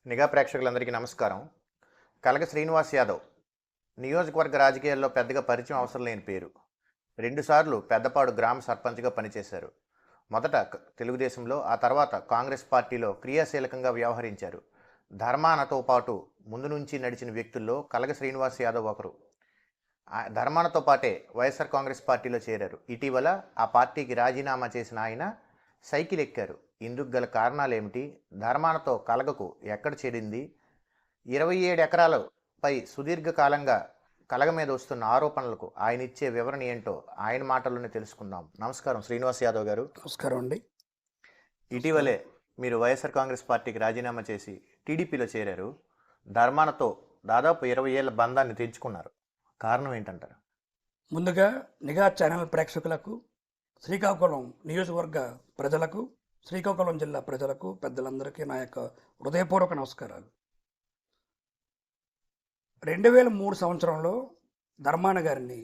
నిఘా ప్రేక్షకులందరికీ నమస్కారం. కలగ శ్రీనివాస్ యాదవ్ నియోజకవర్గ రాజకీయాల్లో పెద్దగా పరిచయం అవసరం లేని పేరు. రెండుసార్లు పెద్దపాడు గ్రామ సర్పంచ్గా పనిచేశారు. మొదట తెలుగుదేశంలో, ఆ తర్వాత కాంగ్రెస్ పార్టీలో క్రియాశీలకంగా వ్యవహరించారు. ధర్మానతో పాటు ముందు నుంచి నడిచిన వ్యక్తుల్లో కలగ శ్రీనివాస్ యాదవ్ ఒకరు. ధర్మానతో పాటే వైఎస్ఆర్ కాంగ్రెస్ పార్టీలో చేరారు. ఇటీవల ఆ పార్టీకి రాజీనామా చేసిన ఆయన సైకిల్ ఎక్కారు. ఇందుకు గల కారణాలేమిటి? ధర్మానతో కలగకు ఎక్కడ చేరింది? 27 ఎకరాలపై సుదీర్ఘకాలంగా కలగ మీద వస్తున్న ఆరోపణలకు ఆయన ఇచ్చే వివరణ ఏంటో ఆయన మాటల్లోనే తెలుసుకుందాం. నమస్కారం శ్రీనివాస్ యాదవ్ గారు. నమస్కారం అండి. ఇటీవలే మీరు వైఎస్ఆర్ కాంగ్రెస్ పార్టీకి రాజీనామా చేసి టీడీపీలో చేరారు. ధర్మానతో దాదాపు 20 ఏళ్ల బంధాన్ని తెంచుకున్నారు. కారణం ఏంటంటారు? ముందుగా నిఘా ఛానల్ ప్రేక్షకులకు, శ్రీకాకుళం నియోజకవర్గ ప్రజలకు, శ్రీకాకుళం జిల్లా ప్రజలకు, పెద్దలందరికీ నా యొక్క హృదయపూర్వక నమస్కారాలు. 2003 సంవత్సరంలో ధర్మాన గారిని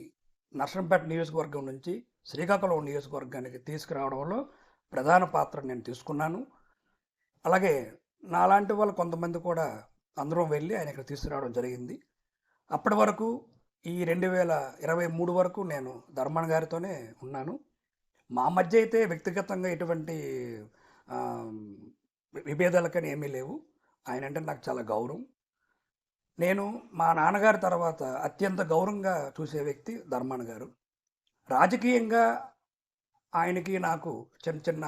నర్సంపేట నియోజకవర్గం నుంచి శ్రీకాకుళం నియోజకవర్గానికి తీసుకురావడంలో ప్రధాన పాత్ర నేను తీసుకున్నాను. అలాగే నాలాంటి వాళ్ళు కొంతమంది కూడా అందరం వెళ్ళి ఆయన ఇక్కడ తీసుకురావడం జరిగింది. అప్పటి వరకు ఈ 2023 వరకు నేను ధర్మాన గారితోనే ఉన్నాను. మా మధ్య అయితే వ్యక్తిగతంగా ఎటువంటి విభేదాలకని ఏమీ లేవు. ఆయన అంటే నాకు చాలా గౌరవం. నేను మా నాన్నగారి తర్వాత అత్యంత గౌరవంగా చూసే వ్యక్తి ధర్మాన గారు. రాజకీయంగా ఆయనకి నాకు చిన్న చిన్న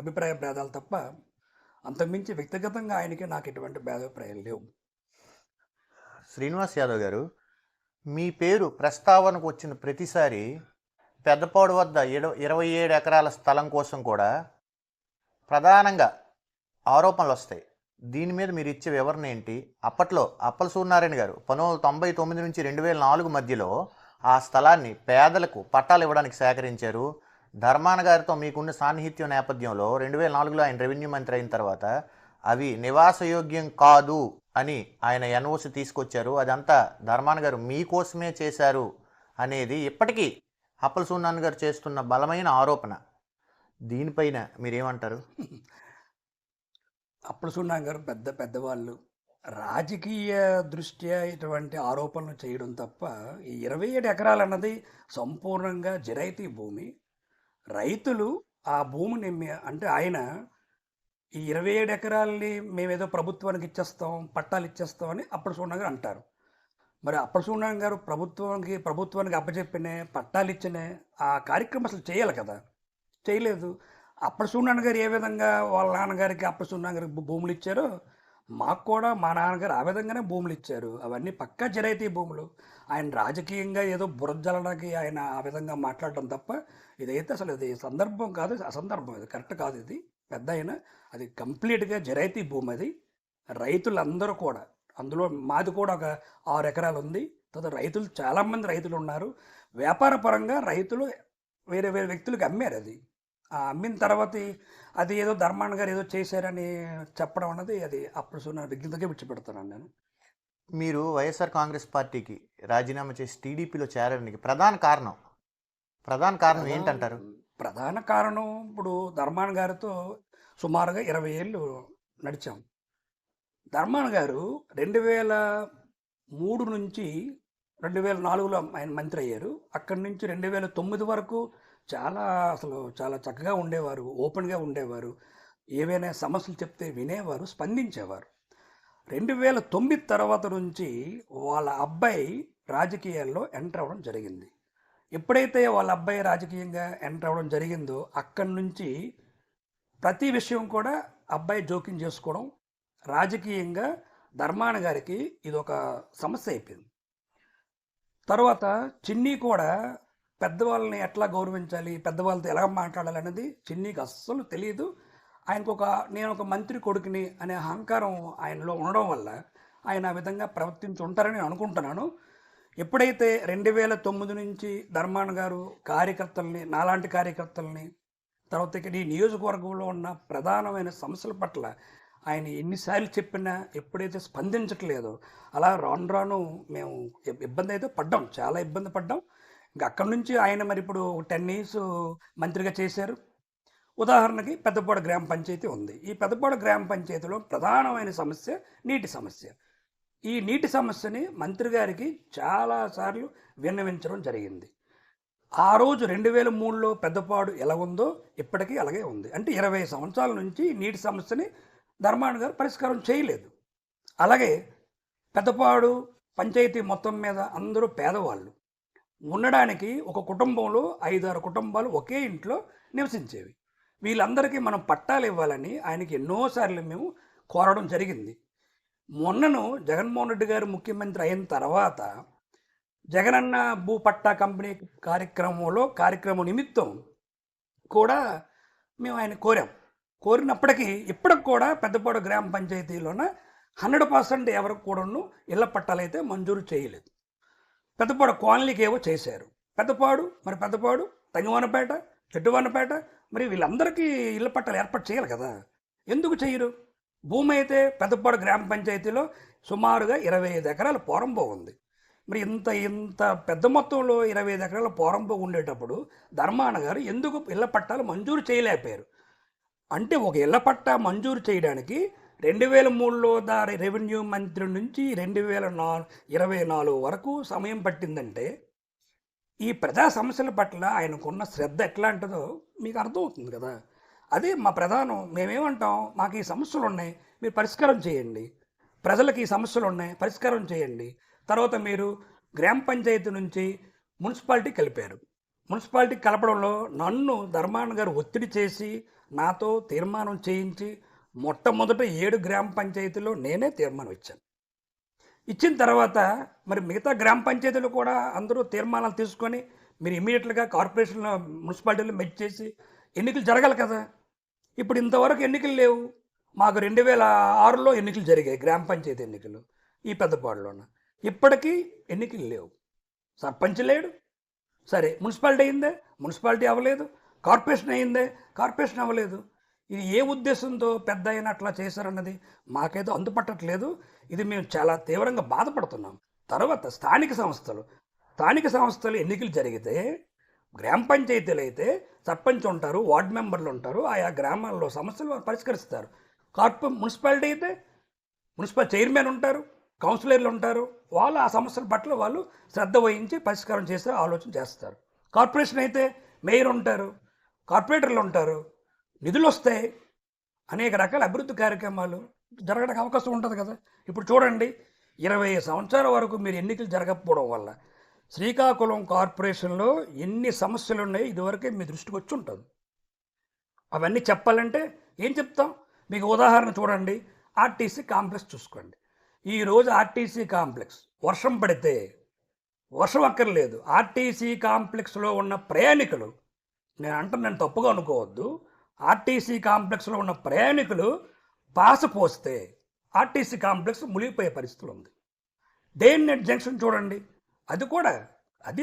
అభిప్రాయ భేదాలు తప్ప అంతకుమించి వ్యక్తిగతంగా ఆయనకి నాకు ఎటువంటి భేదాభిప్రాయాలు లేవు. శ్రీనివాస్ యాదవ్ గారు, మీ పేరు ప్రస్తావనకు వచ్చిన ప్రతిసారి పెద్దపాడు వద్ద 27 ఎకరాల స్థలం కోసం కూడా ప్రధానంగా ఆరోపణలు వస్తాయి. దీని మీద మీరు ఇచ్చే వివరణ ఏంటి? అప్పట్లో అప్పల సూర్యనారాయణ గారు 1999 నుంచి 2004 మధ్యలో ఆ స్థలాన్ని పేదలకు పట్టాలు ఇవ్వడానికి సేకరించారు. ధర్మాన గారితో మీకున్న సాన్నిహిత్యం నేపథ్యంలో 2004లో ఆయన రెవెన్యూ మంత్రి అయిన తర్వాత అవి నివాసయోగ్యం కాదు అని ఆయన ఎన్ఓసి తీసుకొచ్చారు. అదంతా ధర్మాన గారు మీకోసమే చేశారు అనేది ఇప్పటికీ అప్పల సూర్యనారాయణ గారు చేస్తున్న బలమైన ఆరోపణ. దీనిపైన మీరేమంటారు? అప్పల సూర్యనారాయణ గారు పెద్దవాళ్ళు రాజకీయ దృష్ట్యా ఇటువంటి ఆరోపణలు చేయడం తప్ప, ఈ 27 ఎకరాలు అన్నది సంపూర్ణంగా జిరాయితీ భూమి. రైతులు ఆ భూమిని అంటే ఆయన ఈ 27 ఎకరాలని మేమేదో ప్రభుత్వానికి ఇచ్చేస్తాం, పట్టాలు ఇచ్చేస్తామని అప్పల సూర్యనారాయణ గారు అంటారు. మరి అప్పల సూర్యనారాయణ గారు ప్రభుత్వానికి అప్పచెప్పిన పట్టాలు ఇచ్చిన ఆ కార్యక్రమం అసలు చేయాలి కదా, చేయలేదు. అప్పల సూర్యనారాయణ గారు ఏ విధంగా వాళ్ళ నాన్నగారికి అప్పల సూర్యనారాయణ గారికి భూములు ఇచ్చారో మాకు కూడా మా నాన్నగారు ఆ విధంగానే భూములు ఇచ్చారు. అవన్నీ పక్కా జిరాయితీ భూములు. ఆయన రాజకీయంగా ఏదో బురజలడానికి ఆయన ఆ విధంగా మాట్లాడటం తప్ప ఇదైతే అసలు ఇది సందర్భం కాదు, అసందర్భం. ఇది కరెక్ట్ కాదు. ఇది పెద్ద అయినా అది కంప్లీట్గా జిరాయితీ భూమి. అది రైతులందరూ కూడా, అందులో మాది కూడా ఒక 6 ఎకరాలు ఉంది. తర్వాత రైతులు చాలామంది రైతులు ఉన్నారు. వ్యాపార పరంగా రైతులు వేరే వేరే వ్యక్తులకు అమ్మారు. అది అమ్మిన తర్వాత అది ఏదో ధర్మాన గారు ఏదో చేశారని చెప్పడం అన్నది అది అప్పుడు సూర్య విజ్ఞతగా విడిచిపెడుతున్నాను నేను. మీరు వైఎస్ఆర్ కాంగ్రెస్ పార్టీకి రాజీనామా చేసి టీడీపీలో చేరడానికి ప్రధాన కారణం ఏంటంటారు? ప్రధాన కారణం ఇప్పుడు ధర్మాన గారితో సుమారుగా 20 ఏళ్ళు నడిచాం. ధర్మాన గారు 2003 నుంచి 2004లో ఆయన మంత్రి అయ్యారు. అక్కడి నుంచి 2009 వరకు చాలా చక్కగా ఉండేవారు, ఓపెన్గా ఉండేవారు. ఏవైనా సమస్యలు చెప్తే వినేవారు, స్పందించేవారు. 2009 తర్వాత నుంచి వాళ్ళ అబ్బాయి రాజకీయాల్లో ఎంటర్ అవ్వడం జరిగింది. ఎప్పుడైతే వాళ్ళ అబ్బాయి రాజకీయంగా ఎంటర్ అవ్వడం జరిగిందో అక్కడి నుంచి ప్రతి విషయం కూడా అబ్బాయి జోక్యం చేసుకోవడం, రాజకీయంగా ధర్మాన గారికి ఇది ఒక సమస్య అయిపోయింది. తర్వాత చిన్ని కూడా పెద్దవాళ్ళని ఎట్లా గౌరవించాలి, పెద్దవాళ్ళతో ఎలా మాట్లాడాలి అనేది చిన్నీకి అస్సలు తెలియదు. నేను ఒక మంత్రి కొడుకుని అనే అహంకారం ఆయనలో ఉండడం వల్ల ఆయన ఆ విధంగా ప్రవర్తించి ఉంటారని నేను అనుకుంటున్నాను. ఎప్పుడైతే 2009 నుంచి ధర్మాన గారు కార్యకర్తల్ని, నాలాంటి కార్యకర్తల్ని, తర్వాత ఇక్కడ ఈ నియోజకవర్గంలో ఉన్న ప్రధానమైన సమస్యల పట్ల ఆయన ఎన్నిసార్లు చెప్పినా ఎప్పుడైతే స్పందించట్లేదో అలా రాను మేము ఇబ్బంది అయితే పడ్డాం, చాలా ఇబ్బంది పడ్డాం. ఇంకా అక్కడి నుంచి ఆయన మరి ఇప్పుడు 10 ఇయర్స్ మంత్రిగా చేశారు. ఉదాహరణకి పెద్దపాడు గ్రామ పంచాయతీ ఉంది. ఈ పెద్దపాడు గ్రామ పంచాయతీలో ప్రధానమైన సమస్య నీటి సమస్య. ఈ నీటి సమస్యని మంత్రి గారికి చాలాసార్లు విన్నవించడం జరిగింది. ఆ రోజు 2003లో పెద్దపాడు ఎలా ఉందో ఇప్పటికీ అలాగే ఉంది. అంటే 20 సంవత్సరాల నుంచి నీటి సమస్యని ధర్మాన గారు పరిష్కారం చేయలేదు. అలాగే పెద్దపాడు పంచాయతీ మొత్తం మీద అందరూ పేదవాళ్ళు. ఉండడానికి ఒక కుటుంబంలో 5-6 కుటుంబాలు ఒకే ఇంట్లో నివసించేవి. వీళ్ళందరికీ మనం పట్టాలు ఇవ్వాలని ఆయనకి ఎన్నోసార్లు మేము కోరడం జరిగింది. మొన్నను జగన్మోహన్ రెడ్డి గారు ముఖ్యమంత్రి అయిన తర్వాత జగనన్న భూ పట్టా కంపెనీ కార్యక్రమం నిమిత్తం కూడా మేము ఆయన కోరినప్పటికీ ఇప్పటికి కూడా పెద్దపాడు గ్రామ పంచాయతీలోన 100% ఎవరికి కూడాను ఇళ్ల పట్టాలైతే మంజూరు చేయలేదు. పెద్దపాడు కాలనీకి ఏవో చేశారు. పెద్దపాడు తంగివానపేట, చెట్టువానపేట, మరి వీళ్ళందరికీ ఇళ్ల పట్టాలు ఏర్పాటు చేయాలి కదా, ఎందుకు చేయరు? భూమి అయితే పెద్దపాడు గ్రామ పంచాయతీలో సుమారుగా 25 ఎకరాల పోరంబో ఉంది. మరి ఇంత పెద్ద మొత్తంలో 25 ఎకరాల పోరంబో ఉండేటప్పుడు ధర్మాన గారు ఎందుకు ఇళ్ల పట్టాలు మంజూరు చేయలేకపోయారు? అంటే ఒక ఇళ్ల పట్టా మంజూరు చేయడానికి 2003లో దాని రెవెన్యూ మంత్రి నుంచి 2024 వరకు సమయం పట్టిందంటే ఈ ప్రజా సమస్యల పట్ల ఆయనకున్న శ్రద్ధ ఎట్లాంటిదో మీకు అర్థమవుతుంది కదా. అదే మా ప్రధానం. మేమేమంటాం, మాకు ఈ సమస్యలు ఉన్నాయి, మీరు పరిష్కారం చేయండి. ప్రజలకు ఈ సమస్యలు ఉన్నాయి, పరిష్కారం చేయండి. తర్వాత మీరు గ్రామ పంచాయతీ నుంచి మున్సిపాలిటీ కలిపారు. మున్సిపాలిటీ కలపడంలో నన్ను ధర్మాన గారు ఒత్తిడి చేసి నాతో తీర్మానం చేయించి మొట్టమొదట 7 గ్రామ పంచాయతీలో నేనే తీర్మానం ఇచ్చిన తర్వాత మరి మిగతా గ్రామ పంచాయతీలు కూడా అందరూ తీర్మానాలు తీసుకొని మీరు ఇమీడియట్గా కార్పొరేషన్ మున్సిపాలిటీలో మెచ్ చేసి ఎన్నికలు జరగాలి కదా. ఇప్పుడు ఇంతవరకు ఎన్నికలు లేవు. మాకు 2006లో ఎన్నికలు జరిగాయి, గ్రామ పంచాయతీ ఎన్నికలు ఈ పెద్దపాడులోన. ఇప్పటికీ ఎన్నికలు లేవు. సర్పంచ్ లేడు. సరే, మున్సిపాలిటీ అయిందే, మున్సిపాలిటీ అవ్వలేదు. కార్పొరేషన్ అవ్వలేదు. ఇది ఏ ఉద్దేశంతో పెద్ద అయినా అట్లా చేశారన్నది మాకైతే అందుపట్టట్లేదు. ఇది మేము చాలా తీవ్రంగా బాధపడుతున్నాం. తర్వాత స్థానిక సంస్థలు ఎన్నికలు జరిగితే గ్రామ పంచాయతీలు అయితే సర్పంచ్ ఉంటారు, వార్డు మెంబర్లు ఉంటారు, ఆయా గ్రామాల్లో సమస్యలు పరిష్కరిస్తారు. మున్సిపాలిటీ అయితే మున్సిపల్ చైర్మన్ ఉంటారు, కౌన్సిలర్లు ఉంటారు. వాళ్ళు ఆ సమస్యల పట్ల వాళ్ళు శ్రద్ధ వహించి పరిష్కారం చేసే ఆలోచన చేస్తారు. కార్పొరేషన్ అయితే మేయర్ ఉంటారు, కార్పొరేటర్లు ఉంటారు, నిధులు వస్తాయి, అనేక రకాల అభివృద్ధి కార్యక్రమాలు జరగడానికి అవకాశం ఉంటుంది కదా. ఇప్పుడు చూడండి, 20 సంవత్సరాల వరకు మీరు ఎన్నికలు జరగకపోవడం వల్ల శ్రీకాకుళం కార్పొరేషన్లో ఎన్ని సమస్యలు ఉన్నాయో ఇదివరకే మీ దృష్టికి వచ్చి ఉంటుంది. అవన్నీ చెప్పాలంటే ఏం చెప్తాం? మీకు ఉదాహరణ చూడండి, ఆర్టీసీ కాంప్లెక్స్ చూసుకోండి. ఈరోజు ఆర్టీసీ కాంప్లెక్స్ వర్షం పడితే, వర్షం అక్కర్లేదు, ఆర్టీసీ కాంప్లెక్స్లో ఉన్న ప్రయాణికులు, నేను తప్పుగా అనుకోవద్దు, ఆర్టీసీ కాంప్లెక్స్లో ఉన్న ప్రయాణికులు పాస పోస్తే ఆర్టీసీ కాంప్లెక్స్ మునిగిపోయే పరిస్థితులు ఉంది. డే అండ్ నైట్ జంక్షన్ చూడండి, అది కూడా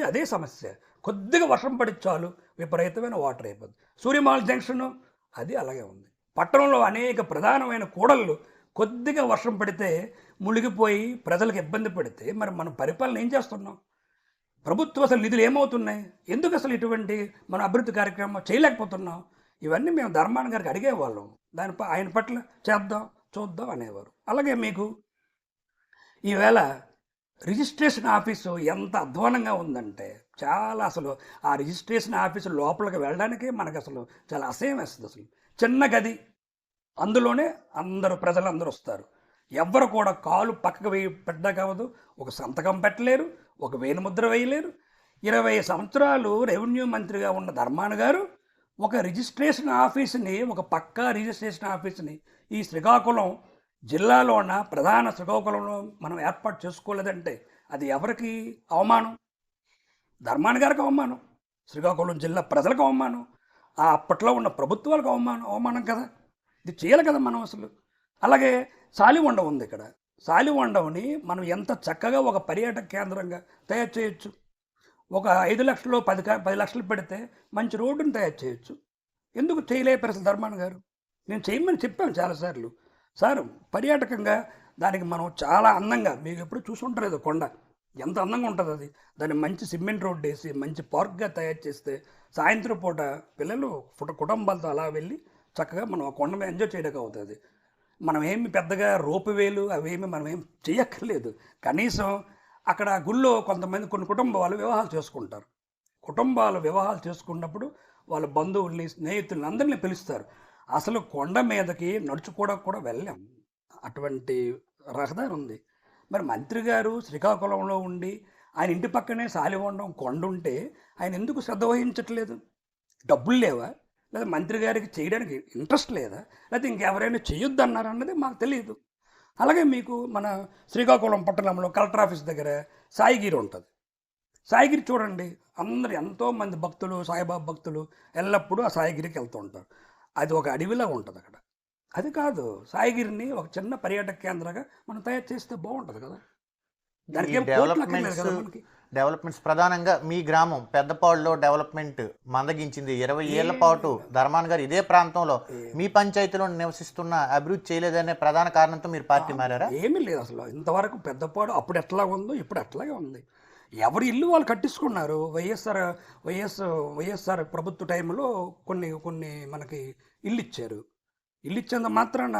అదే సమస్య. కొద్దిగా వర్షం పడి చాలు విపరీతమైన వాటర్ అయిపోద్ది. సూర్యమాల్ జంక్షన్ అది అలాగే ఉంది. పట్టణంలో అనేక ప్రధానమైన కూడళ్ళు కొద్దిగా వర్షం పడితే మునిగిపోయి ప్రజలకు ఇబ్బంది పడితే మరి మనం పరిపాలన ఏం చేస్తున్నాం? ప్రభుత్వం అసలు నిధులు ఏమవుతున్నాయి? ఎందుకు అసలు ఇటువంటి మన అభివృద్ధి కార్యక్రమం చేయలేకపోతున్నాం? ఇవన్నీ మేము ధర్మాన గారికి అడిగేవాళ్ళం. దానిపై ఆయన పట్ల చూద్దాం అనేవారు. అలాగే మీకు ఈవేళ రిజిస్ట్రేషన్ ఆఫీసు ఎంత అధ్వానంగా ఉందంటే చాలా, అసలు ఆ రిజిస్ట్రేషన్ ఆఫీసు లోపలికి వెళ్ళడానికి మనకు అసలు చాలా అసహ్యం వేస్తుంది. అసలు చిన్న గది, అందులోనే ప్రజలందరూ వస్తారు. ఎవ్వరు కూడా కాలు పక్కకు పెట్టకవదు, ఒక సంతకం పెట్టలేరు, ఒక వేలిముద్ర వేయలేరు. 20 సంవత్సరాలు రెవెన్యూ మంత్రిగా ఉన్న ధర్మాన గారు ఒక పక్కా రిజిస్ట్రేషన్ ఆఫీస్ని ఈ శ్రీకాకుళం జిల్లాలో ఉన్న ప్రధాన శ్రీకాకుళంలో మనం ఏర్పాటు చేసుకోలేదంటే అది ఎవరికి అవమానం? ధర్మాన గారికి అవమానం, శ్రీకాకుళం జిల్లా ప్రజలకు అవమానం, ఆ అప్పట్లో ఉన్న ప్రభుత్వాలకు అవమానం కదా. ఇది చేయాలి కదా మనం అసలు. అలాగే సాలివండ ఉంది ఇక్కడ. సాలివండని మనం ఎంత చక్కగా ఒక పర్యాటక కేంద్రంగా తయారు చేయొచ్చు. ఒక 5 లక్షలు 10 లక్షలు పెడితే మంచి రోడ్డును తయారు చేయొచ్చు. ఎందుకు చేయలేపారు అసలు ధర్మాన గారు? నేను చేయమని చెప్పాను చాలాసార్లు. సార్, పర్యాటకంగా దానికి మనం చాలా అందంగా, మీకు ఎప్పుడు చూసుంటారు కొండ, ఎంత అందంగా ఉంటుంది అది. దాన్ని మంచి సిమెంట్ రోడ్ వేసి మంచి పార్క్గా తయారు చేస్తే సాయంత్రం పూట పిల్లలు కుటుంబాలతో అలా వెళ్ళి చక్కగా మనం ఆ కొండ మీద ఎంజాయ్ చేయడానికి అవుతుంది. మనం ఏమి పెద్దగా రోపు వేలు అవేమి మనం ఏం చేయక్కర్లేదు. కనీసం అక్కడ గుళ్ళో కొంతమంది కొన్ని కుటుంబాలు వివాహాలు చేసుకుంటారు. కుటుంబాలు వివాహాలు చేసుకున్నప్పుడు వాళ్ళ బంధువుల్ని స్నేహితుల్ని అందరినీ పిలుస్తారు. అసలు కొండ మీదకి నడుచుకోవడానికి కూడా వెళ్ళాం. అటువంటి రహదారి ఉంది. మరి మంత్రి గారు శ్రీకాకుళంలో ఉండి ఆయన ఇంటి పక్కనే సాలివండం కొండ ఉంటే ఆయన ఎందుకు శ్రద్ధ వహించట్లేదు? డబ్బులు లేవా? లేదా మంత్రి గారికి చేయడానికి ఇంట్రెస్ట్ లేదా? లేకపోతే ఇంకెవరైనా చేయొద్దన్నారు అన్నది మాకు తెలియదు. అలాగే మీకు మన శ్రీకాకుళం పట్టణంలో కలెక్టర్ ఆఫీస్ దగ్గర సాయిగిరి ఉంటుంది. సాయిగిరి చూడండి, అందరు ఎంతోమంది భక్తులు, సాయిబాబా భక్తులు ఎల్లప్పుడూ ఆ సాయిగిరికి వెళ్తూ ఉంటారు. అది ఒక అడవిలా ఉంటుంది అక్కడ. అది కాదు, సాయిగిరిని ఒక చిన్న పర్యాటక కేంద్రంగా మనం తయారు చేస్తే బాగుంటుంది కదా. దానికి ఏం కోట్లు అక్కర్లేదు కదా మనకి. డెవలప్మెంట్స్ ప్రధానంగా మీ గ్రామం పెద్దపాడులో డెవలప్మెంట్ మందగించింది. 20 ఏళ్ల పాటు ధర్మాన్ గారు ఇదే ప్రాంతంలో మీ పంచాయతీలో నివసిస్తున్న అభివృద్ధి చేయలేదనే ప్రధాన కారణంతో మీరు పార్టీ మారారా? ఏమీ లేదు అసలు. ఇంతవరకు పెద్దపాడు అప్పుడు ఎట్లా ఉందో ఇప్పుడు అట్లాగే ఉంది. ఎవరి ఇల్లు వాళ్ళు కట్టించుకున్నారు. వైఎస్ఆర్ ప్రభుత్వ టైంలో కొన్ని కొన్ని మనకి ఇల్లు ఇచ్చారు. ఇల్లు ఇచ్చేంత మాత్రాన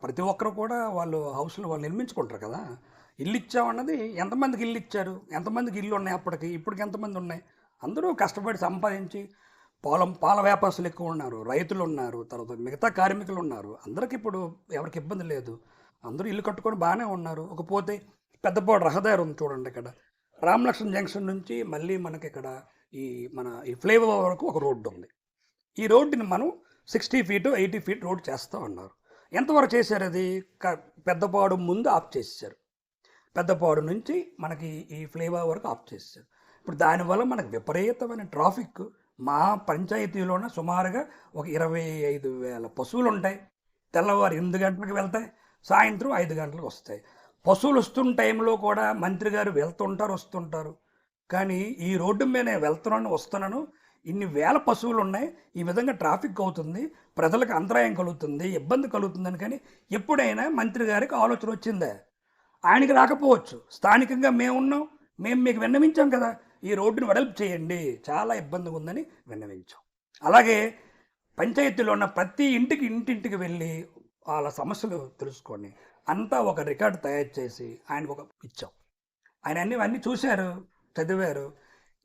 ప్రతి ఒక్కరు కూడా వాళ్ళు హౌస్లో వాళ్ళు నిర్మించుకుంటారు కదా. ఇల్లు ఇచ్చామన్నది ఎంతమందికి ఇల్లు ఇచ్చారు, ఎంతమందికి ఇల్లు ఉన్నాయి అప్పటికి, ఇప్పటికి ఎంతమంది ఉన్నాయి? అందరూ కష్టపడి సంపాదించి పాల వ్యాపారస్తులు ఎక్కువ ఉన్నారు, రైతులు ఉన్నారు, తర్వాత మిగతా కార్మికులు ఉన్నారు. అందరికి ఇప్పుడు ఎవరికి ఇబ్బంది లేదు. అందరూ ఇల్లు కట్టుకొని బాగానే ఉన్నారు. పోతే పెద్దపాడు రహదారి ఉంది చూడండి. ఇక్కడ రామలక్ష్మణ్ జంక్షన్ నుంచి మళ్ళీ మనకి ఇక్కడ ఈ ఫ్లైఓవర్ వరకు ఒక రోడ్డు ఉంది. ఈ రోడ్డుని మనం 60 ఫీటు 80 ఫీట్ రోడ్ చేస్తూ ఉన్నారు. ఎంతవరకు చేశారు? అది పెద్దపాడు ముందు ఆఫ్ చేశారు. పెద్దపాడు నుంచి మనకి ఈ ఫ్లైఓవర్ వరకు ఆఫ్ చేశారు. ఇప్పుడు దానివల్ల మనకు విపరీతమైన ట్రాఫిక్. మా పంచాయతీలోనే సుమారుగా ఒక 25,000 పశువులు ఉంటాయి. తెల్లవారు 8 గంటలకు వెళ్తాయి, సాయంత్రం 5 గంటలకు వస్తాయి. పశువులు వస్తున్న టైంలో కూడా మంత్రి గారు వెళ్తుంటారు, వస్తుంటారు. కానీ ఈ రోడ్డు మీద నేను వెళ్తున్నాను, వస్తున్నాను, ఇన్ని వేల పశువులు ఉన్నాయి, ఈ విధంగా ట్రాఫిక్ అవుతుంది, ప్రజలకు అంతరాయం కలుగుతుంది, ఇబ్బంది కలుగుతుందని కానీ ఎప్పుడైనా మంత్రి గారికి ఆలోచన వచ్చిందా? ఆయనకి రాకపోవచ్చు, స్థానికంగా మేమున్నాం, మేము మీకు విన్నవించాం కదా, ఈ రోడ్డును వెడల్పు చేయండి, చాలా ఇబ్బందిగా ఉందని విన్నవించాం. అలాగే పంచాయతీలో ఉన్న ప్రతి ఇంటింటికి వెళ్ళి వాళ్ళ సమస్యలు తెలుసుకొని అంతా ఒక రికార్డు తయారు చేసి ఆయనకు ఇచ్చాం. ఆయన అన్నీ చూశారు, చదివారు.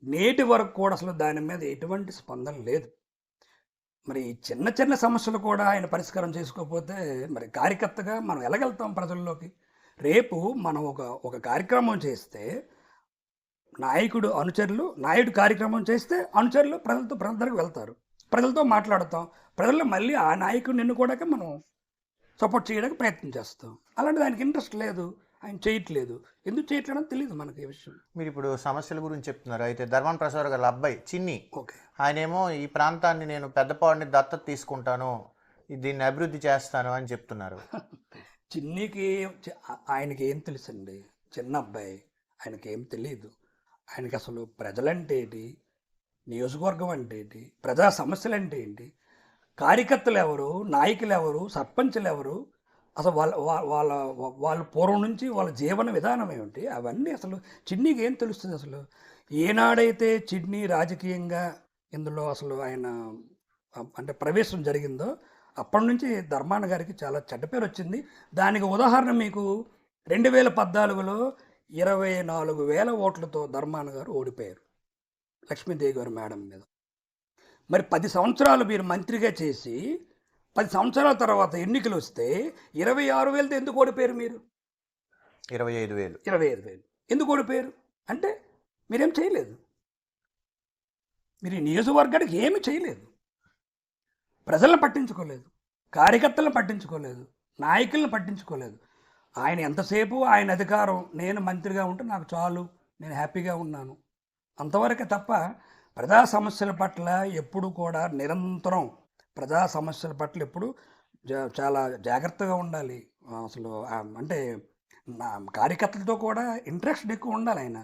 నేటి వరకు కూడా అసలు దాని మీద ఎటువంటి స్పందన లేదు. మరి చిన్న చిన్న సమస్యలు కూడా ఆయన పరిష్కారం చేసుకోకపోతే మరి కార్యకర్తగా మనం ఎలాగెళ్తాం ప్రజల్లోకి? రేపు మనం ఒక కార్యక్రమం చేస్తే నాయుడు కార్యక్రమం చేస్తే అనుచరులు ప్రజల దగ్గరికి వెళ్తారు, ప్రజలతో మాట్లాడతాం, ప్రజల్లో మళ్ళీ ఆ నాయకుడిని ఎన్నుకోవడానికి మనం సపోర్ట్ చేయడానికి ప్రయత్నం చేస్తాం. అలాంటి దానికి ఇంట్రెస్ట్ లేదు, ఆయన చేయట్లేదు. ఎందుకు చేయట్లేదని తెలియదు మనకి ఈ విషయం. మీరు ఇప్పుడు సమస్యల గురించి చెప్తున్నారు. అయితే ధర్మాన ప్రసాద్ గారి అబ్బాయి చిన్ని, ఓకే, ఆయనేమో ఈ ప్రాంతాన్ని నేను పెద్దపాడిని దత్తత తీసుకుంటాను, దీన్ని అభివృద్ధి చేస్తాను అని చెప్తున్నారు. చిన్నికి ఆయనకి ఏం తెలుసండి? చిన్న అబ్బాయి, ఆయనకి ఏం తెలియదు. ఆయనకి అసలు ప్రజలంటే ఏంటి, నియోజకవర్గం అంటే ఏంటి, ప్రజా సమస్యలు అంటే ఏంటి, కార్యకర్తలు ఎవరు, నాయకులు ఎవరు, సర్పంచులు ఎవరు, అసలు వాళ్ళ పూర్వం నుంచి వాళ్ళ జీవన విధానం ఏమిటి, అవన్నీ అసలు చిన్నీకి ఏం తెలుస్తుంది? అసలు ఏనాడైతే చిన్ని రాజకీయంగా ఇందులో అసలు ఆయన అంటే ప్రవేశం జరిగిందో అప్పటి నుంచి ధర్మాన గారికి చాలా చెడ్డ పేరు వచ్చింది. దానికి ఉదాహరణ మీకు 2014లో 24,000 ఓట్లతో ధర్మాన గారు ఓడిపోయారు లక్ష్మీదేవి గారు మేడం మీద. మరి 10 సంవత్సరాలు మీరు మంత్రిగా చేసి 10 సంవత్సరాల తర్వాత ఎన్నికలు వస్తే 26,000తో ఎందుకు ఓడిపోయారు మీరు? 25,000 ఎందుకు ఓడిపోయారు అంటే మీరేం చేయలేదు. మీరు ఈ నియోజకవర్గానికి ఏమి చేయలేదు. ప్రజలను పట్టించుకోలేదు, కార్యకర్తలను పట్టించుకోలేదు, నాయకులను పట్టించుకోలేదు. ఆయన ఎంతసేపు ఆయన అధికారం, నేను మంత్రిగా ఉంటే నాకు చాలు, నేను హ్యాపీగా ఉన్నాను అంతవరకే తప్ప ప్రజా సమస్యల పట్ల ఎప్పుడు కూడా నిరంతరం ప్రజా సమస్యల పట్ల ఎప్పుడు చాలా జాగ్రత్తగా ఉండాలి. అసలు అంటే కార్యకర్తలతో కూడా ఇంట్రెస్ట్ ఎక్కువ ఉండాలి ఆయన.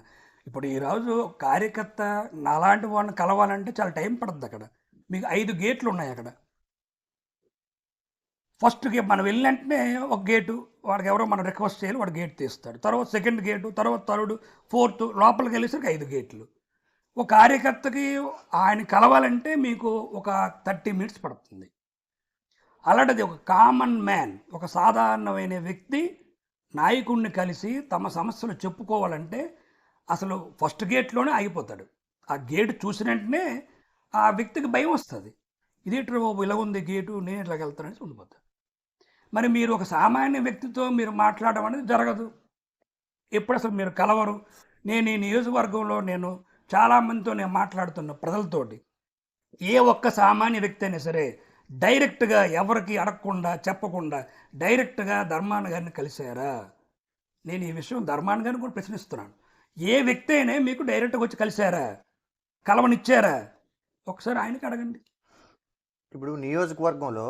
ఇప్పుడు ఈరోజు కార్యకర్త నాలాంటి వాడిని కలవాలంటే చాలా టైం పడుతుంది. అక్కడ మీకు 5 గేట్లు ఉన్నాయి. అక్కడ ఫస్ట్‌కి మనం వెళ్ళిన వెంటనే ఒక గేటు వాడికి ఎవరో మనం రిక్వెస్ట్ చేయాలి. వాడు గేట్ తీస్తాడు. తర్వాత సెకండ్ గేటు, తర్వాత థర్డ్, ఫోర్త్ లోపలికెళ్ళేసరికి 5 గేట్లు. ఒక కార్యకర్తకి ఆయన కలవాలంటే మీకు ఒక 30 మినిట్స్ పడుతుంది. అలాంటిది ఒక కామన్ మ్యాన్, ఒక సాధారణమైన వ్యక్తి నాయకుడిని కలిసి తమ సమస్యలు చెప్పుకోవాలంటే అసలు ఫస్ట్ గేట్‌లోనే ఆగిపోతాడు. ఆ గేట్ చూసిన వెంటనే ఆ వ్యక్తికి భయం వస్తది. ఇదేంట్రా బాబు ఇలాగుంది గేటు, నేను ఎట్లాగెళ్తాననేసి ఉండిపోతాడు. మరి మీరు ఒక సామాన్య వ్యక్తితో మీరు మాట్లాడడం అనేది జరగదు. ఎప్పుడు అసలు మీరు కలవరు. నేను ఈ నియోజకవర్గంలో చాలామందితో నేను మాట్లాడుతున్న ప్రజలతోటి ఏ ఒక్క సామాన్య వ్యక్తి అయినా సరే డైరెక్ట్గా ఎవరికి అడగకుండా చెప్పకుండా డైరెక్ట్గా ధర్మాన గారిని కలిశారా? నేను ఈ విషయం ధర్మాన గారిని కూడా ప్రశ్నిస్తున్నాను. ఏ వ్యక్తి అయినా మీకు డైరెక్ట్గా వచ్చి కలిశారా? కలవనిచ్చారా? ఒకసారి ఆయనకి అడగండి. ఇప్పుడు నియోజకవర్గంలో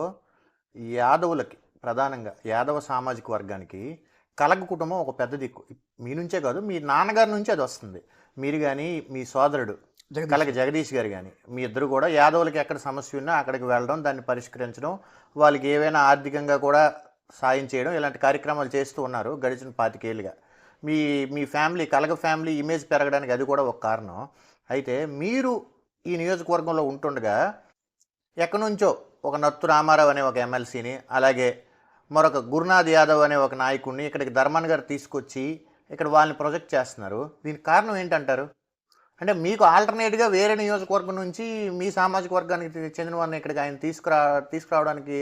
యాదవులకి ప్రధానంగా యాదవ సామాజిక వర్గానికి కలగ కుటుంబం ఒక పెద్ద దిక్కు. మీ నుంచే కాదు, మీ నాన్నగారి నుంచి అది వస్తుంది. మీరు కానీ మీ సోదరుడు కలగ జగదీష్ గారు కానీ మీ ఇద్దరు కూడా యాదవులకి ఎక్కడ సమస్య ఉన్నా అక్కడికి వెళ్ళడం, దాన్ని పరిష్కరించడం, వాళ్ళకి ఏవైనా ఆర్థికంగా కూడా సాయం చేయడం, ఇలాంటి కార్యక్రమాలు చేస్తూ ఉన్నారు గడిచిన 25 ఏళ్ళుగా. మీ మీ ఫ్యామిలీ కలగ ఫ్యామిలీ ఇమేజ్ పెరగడానికి అది కూడా ఒక కారణం. అయితే మీరు ఈ నియోజకవర్గంలో ఉంటుండగా ఎక్కడి నుంచో ఒక నత్తు రామారావు అనే ఒక ఎమ్మెల్సీని, అలాగే మరొక గురునాథ్ యాదవ్ అనే ఒక నాయకుడిని ఇక్కడికి ధర్మాన్ గారు తీసుకొచ్చి ఇక్కడ వాళ్ళని ప్రొజెక్ట్ చేస్తున్నారు. దీనికి కారణం ఏంటంటారు? అంటే మీకు ఆల్టర్నేట్గా వేరే నియోజకవర్గం నుంచి మీ సామాజిక వర్గానికి చెందిన వారిని ఇక్కడికి ఆయన తీసుకురావడానికి